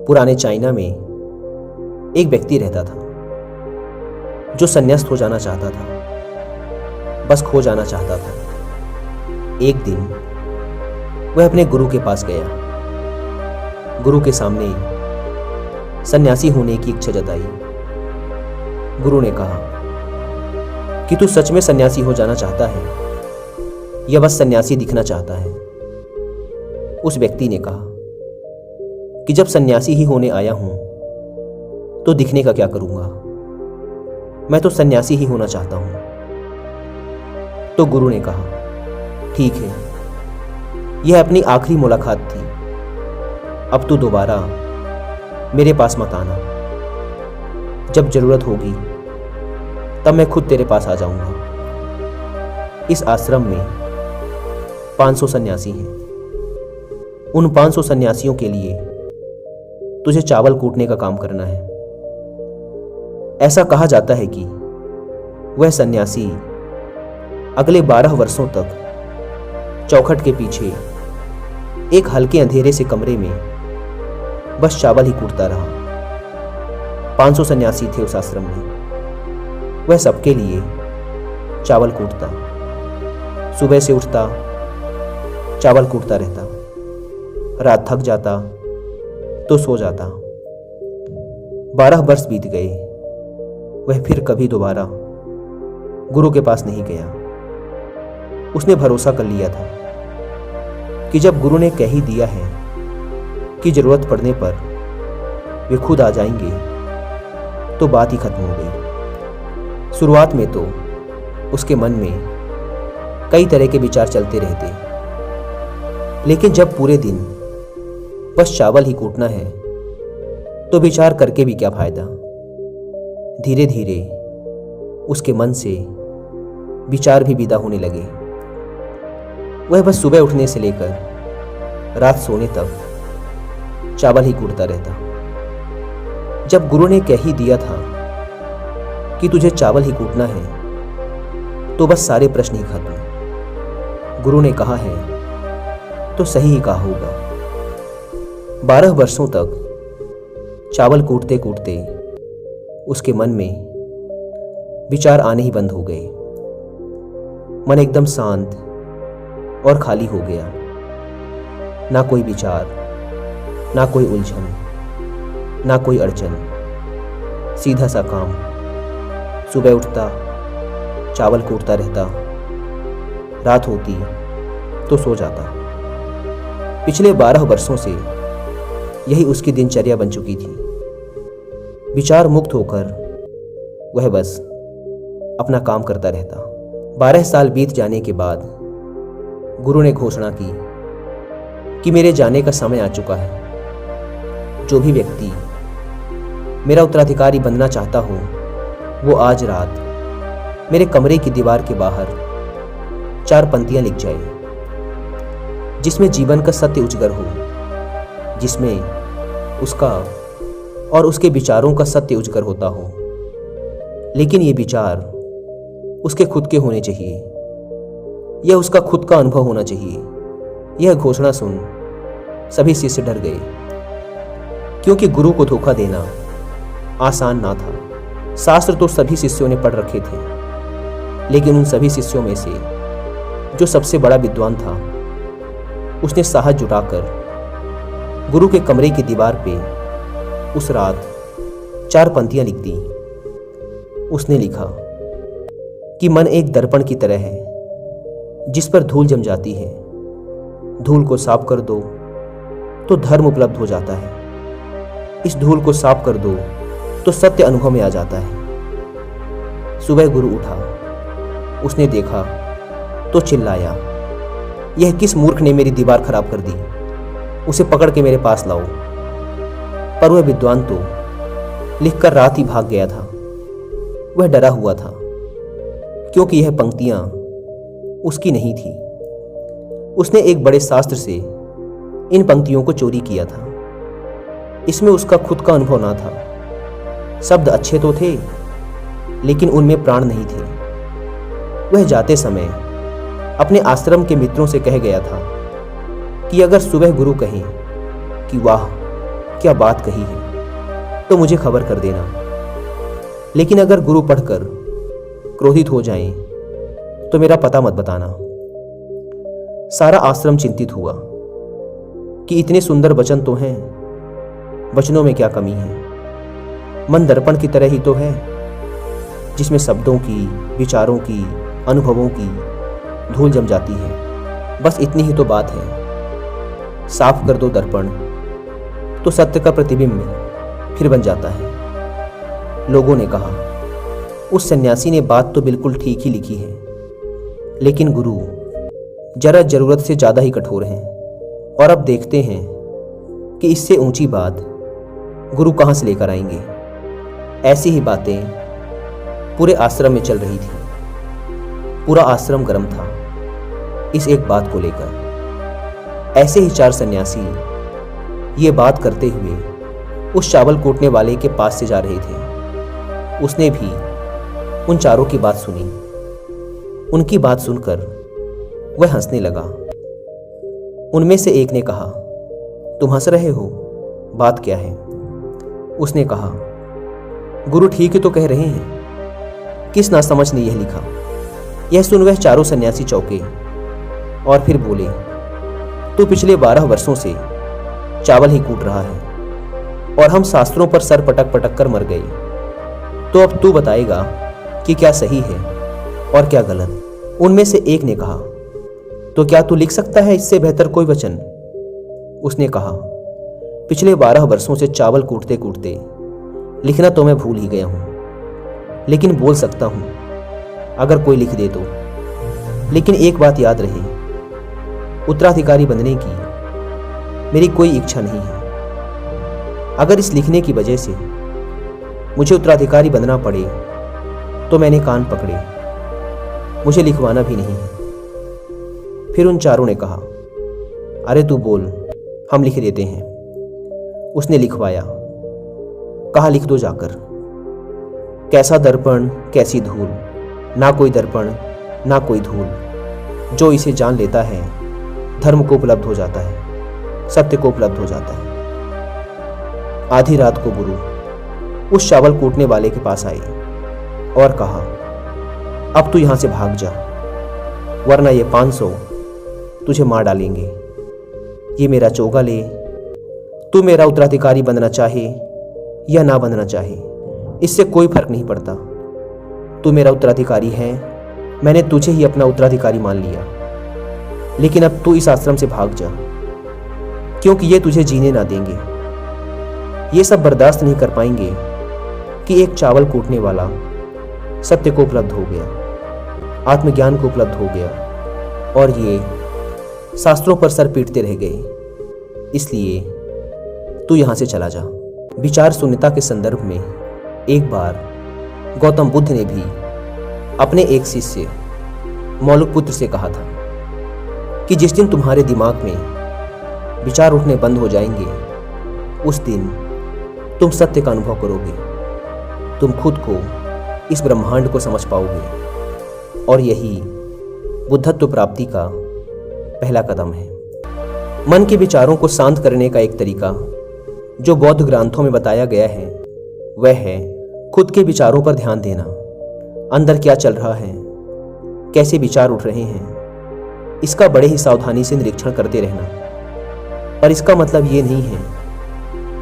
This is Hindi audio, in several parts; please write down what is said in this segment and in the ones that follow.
पुराने चाइना में एक व्यक्ति रहता था जो संन्यास्त हो जाना चाहता था, बस खो जाना चाहता था। एक दिन वह अपने गुरु के पास गया। गुरु के सामने सन्यासी होने की इच्छा जताई। गुरु ने कहा कि तू सच में सन्यासी हो जाना चाहता है या बस सन्यासी दिखना चाहता है? उस व्यक्ति ने कहा कि जब सन्यासी ही होने आया हूं तो दिखने का क्या करूंगा, मैं तो सन्यासी ही होना चाहता हूं। तो गुरु ने कहा, ठीक है, यह अपनी आखिरी मुलाकात थी, अब तू दोबारा मेरे पास मत आना। जब जरूरत होगी तब मैं खुद तेरे पास आ जाऊंगा। इस आश्रम में 500 सन्यासी हैं। उन 500 सन्यासियों के लिए तुझे चावल कूटने का काम करना है। ऐसा कहा जाता है कि वह सन्यासी अगले 12 वर्षों तक चौखट के पीछे एक हल्के अंधेरे से कमरे में बस चावल ही कूटता रहा। 500 सन्यासी थे उस आश्रम में। वह सबके लिए चावल कूटता, सुबह से उठता, चावल कूटता रहता, रात थक जाता तो सो जाता। 12 वर्ष बीत गए। वह फिर कभी दोबारा गुरु के पास नहीं गया। उसने भरोसा कर लिया था कि जब गुरु ने कह ही दिया है कि जरूरत पड़ने पर वे खुद आ जाएंगे तो बात ही खत्म हो गई। शुरुआत में तो उसके मन में कई तरह के विचार चलते रहते, लेकिन जब पूरे दिन बस चावल ही कूटना है तो विचार करके भी क्या फायदा। धीरे धीरे उसके मन से विचार भी विदा होने लगे। वह बस सुबह उठने से लेकर रात सोने तक चावल ही कूटता रहता। जब गुरु ने कह ही दिया था कि तुझे चावल ही कूटना है तो बस सारे प्रश्न ही खत्म। गुरु ने कहा है तो सही ही कहा होगा। 12 वर्षों तक चावल कूटते कूटते उसके मन में विचार आने ही बंद हो गए। मन एकदम शांत और खाली हो गया। ना कोई विचार, ना कोई उलझन, ना कोई अड़चन। सीधा सा काम। सुबह उठता, चावल कूटता रहता, रात होती तो सो जाता। पिछले 12 वर्षों से यही उसकी दिनचर्या बन चुकी थी। विचार मुक्त होकर वह बस अपना काम करता रहता। 12 साल बीत जाने के बाद गुरु ने घोषणा की कि मेरे जाने का समय आ चुका है। जो भी व्यक्ति मेरा उत्तराधिकारी बनना चाहता हो वो आज रात मेरे कमरे की दीवार के बाहर 4 पंक्तियां लिख जाए, जिसमें जीवन का सत्य उजागर हो, जिसमें उसका और उसके विचारों का सत्य उजागर होता हो। लेकिन ये विचार उसके खुद के होने चाहिए, यह उसका खुद का अनुभव होना चाहिए। यह घोषणा सुन सभी शिष्य डर गए, क्योंकि गुरु को धोखा देना आसान ना था। शास्त्र तो सभी शिष्यों ने पढ़ रखे थे, लेकिन उन सभी शिष्यों में से जो सबसे बड़ा विद्वान था उसने साहस जुटाकर गुरु के कमरे की दीवार पे उस रात 4 पंक्तियां लिख दी। उसने लिखा कि मन एक दर्पण की तरह है जिस पर धूल जम जाती है। धूल को साफ कर दो तो धर्म उपलब्ध हो जाता है। इस धूल को साफ कर दो तो सत्य अनुभव में आ जाता है। सुबह गुरु उठा, उसने देखा तो चिल्लाया, यह किस मूर्ख ने मेरी दीवार खराब कर दी, उसे पकड़ के मेरे पास लाओ। पर वह विद्वान तो लिखकर रात ही भाग गया था। वह डरा हुआ था, क्योंकि यह पंक्तियां उसकी नहीं थी। उसने एक बड़े शास्त्र से इन पंक्तियों को चोरी किया था। इसमें उसका खुद का अनुभव ना था। शब्द अच्छे तो थे, लेकिन उनमें प्राण नहीं थे। वह जाते समय अपने आश्रम के मित्रों से कह गया था कि अगर सुबह गुरु कहें कि वाह क्या बात कही है तो मुझे खबर कर देना, लेकिन अगर गुरु पढ़कर क्रोधित हो जाएं तो मेरा पता मत बताना। सारा आश्रम चिंतित हुआ कि इतने सुंदर वचन तो हैं, वचनों में क्या कमी है। मन दर्पण की तरह ही तो है, जिसमें शब्दों की, विचारों की, अनुभवों की धूल जम जाती है। बस इतनी ही तो बात है। साफ कर दो दर्पण तो सत्य का प्रतिबिंब फिर बन जाता है। लोगों ने कहा, उस सन्यासी ने बात तो बिल्कुल ठीक ही लिखी है, लेकिन गुरु जरा जरूरत से ज्यादा ही कठोर हैं। और अब देखते हैं कि इससे ऊंची बात गुरु कहां से लेकर आएंगे। ऐसी ही बातें पूरे आश्रम में चल रही थी। पूरा आश्रम गर्म था इस एक बात को लेकर। ऐसे ही 4 सन्यासी ये बात करते हुए उस चावल कूटने वाले के पास से जा रहे थे। उसने भी उन चारों की बात सुनी। उनकी बात सुनकर वह हंसने लगा। उनमें से एक ने कहा, तुम हंस रहे हो, बात क्या है? उसने कहा, गुरु ठीक ही तो कह रहे हैं, किस नासमझ ने यह लिखा। यह सुन वह चारों सन्यासी चौंके और फिर बोले, तू पिछले 12 वर्षों से चावल ही कूट रहा है और हम शास्त्रों पर सर पटक पटक कर मर गए, तो अब तू बताएगा कि क्या सही है और क्या गलत। उनमें से एक ने कहा, तो क्या तू लिख सकता है इससे बेहतर कोई वचन? उसने कहा, पिछले 12 वर्षों से चावल कूटते कूटते लिखना तो मैं भूल ही गया हूं, लेकिन बोल सकता हूं अगर कोई लिख दे तो। लेकिन एक बात याद रहे, उत्तराधिकारी बनने की मेरी कोई इच्छा नहीं है। अगर इस लिखने की वजह से मुझे उत्तराधिकारी बनना पड़े तो मैंने कान पकड़े, मुझे लिखवाना भी नहीं है। फिर उन चारों ने कहा, अरे तू बोल, हम लिख देते हैं। उसने लिखवाया। कहा, लिख दो जाकर। कैसा दर्पण कैसी धूल, ना कोई दर्पण ना कोई धूल, जो इसे जान लेता है धर्म को उपलब्ध हो जाता है, सत्य को उपलब्ध हो जाता है। आधी रात को गुरु उस चावल कूटने वाले के पास आए और कहा, अब तू यहां से भाग जा, वरना ये 500 तुझे मार डालेंगे। ये मेरा चोगा ले, तू मेरा उत्तराधिकारी बनना चाहे या ना बनना चाहे, इससे कोई फर्क नहीं पड़ता। तू मेरा उत्तराधिकारी है, मैंने तुझे ही अपना उत्तराधिकारी मान लिया। लेकिन अब तू इस आश्रम से भाग जा, क्योंकि ये तुझे जीने ना देंगे। ये सब बर्दाश्त नहीं कर पाएंगे कि एक चावल कूटने वाला सत्य को उपलब्ध हो गया, आत्मज्ञान को उपलब्ध हो गया, और ये शास्त्रों पर सर पीटते रह गए। इसलिए तू यहां से चला जा। विचार शून्यता के संदर्भ में एक बार गौतम बुद्ध ने भी अपने एक शिष्य मौलिकपुत्र से कहा था कि जिस दिन तुम्हारे दिमाग में विचार उठने बंद हो जाएंगे, उस दिन तुम सत्य का अनुभव करोगे, तुम खुद को, इस ब्रह्मांड को समझ पाओगे, और यही बुद्धत्व प्राप्ति का पहला कदम है। मन के विचारों को शांत करने का एक तरीका जो बौद्ध ग्रंथों में बताया गया है, वह है खुद के विचारों पर ध्यान देना। अंदर क्या चल रहा है, कैसे विचार उठ रहे हैं, इसका बड़े ही सावधानी से निरीक्षण करते रहना। पर इसका मतलब ये नहीं है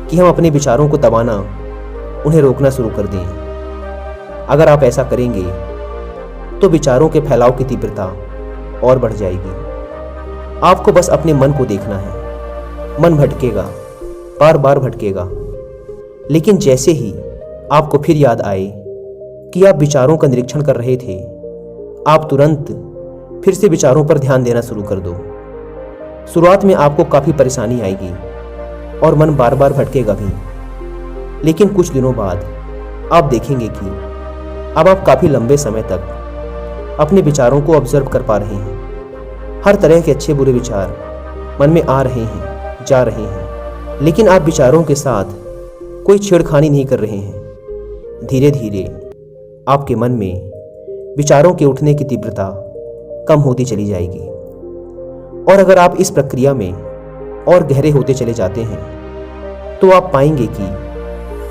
कि हम अपने विचारों को दबाना, उन्हें रोकना शुरू कर दें। अगर आप ऐसा करेंगे तो विचारों के फैलाव की तीव्रता और बढ़ जाएगी। आपको बस अपने मन को देखना है। मन भटकेगा, बार बार भटकेगा, लेकिन जैसे ही आपको फिर याद आए कि आप विचारों का निरीक्षण कर रहे थे, आप तुरंत फिर से विचारों पर ध्यान देना शुरू कर दो। शुरुआत में आपको काफी परेशानी आएगी और मन बार बार भटकेगा भी, लेकिन कुछ दिनों बाद आप देखेंगे कि अब आप काफी लंबे समय तक अपने विचारों को ऑब्जर्व कर पा रहे हैं। हर तरह के अच्छे बुरे विचार मन में आ रहे हैं, जा रहे हैं, लेकिन आप विचारों के साथ कोई छेड़खानी नहीं कर रहे हैं। धीरे धीरे आपके मन में विचारों के उठने की तीव्रता कम होती चली जाएगी, और अगर आप इस प्रक्रिया में और गहरे होते चले जाते हैं तो आप पाएंगे कि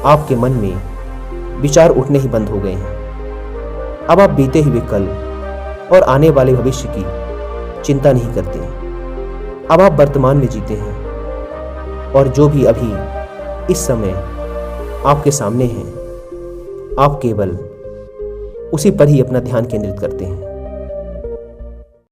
आपके मन में विचार उठने ही बंद हो गए हैं। अब आप बीते हुए कल और आने वाले भविष्य की चिंता नहीं करते। अब आप वर्तमान में जीते हैं और जो भी अभी इस समय आपके सामने है, आप केवल उसी पर ही अपना ध्यान केंद्रित करते हैं।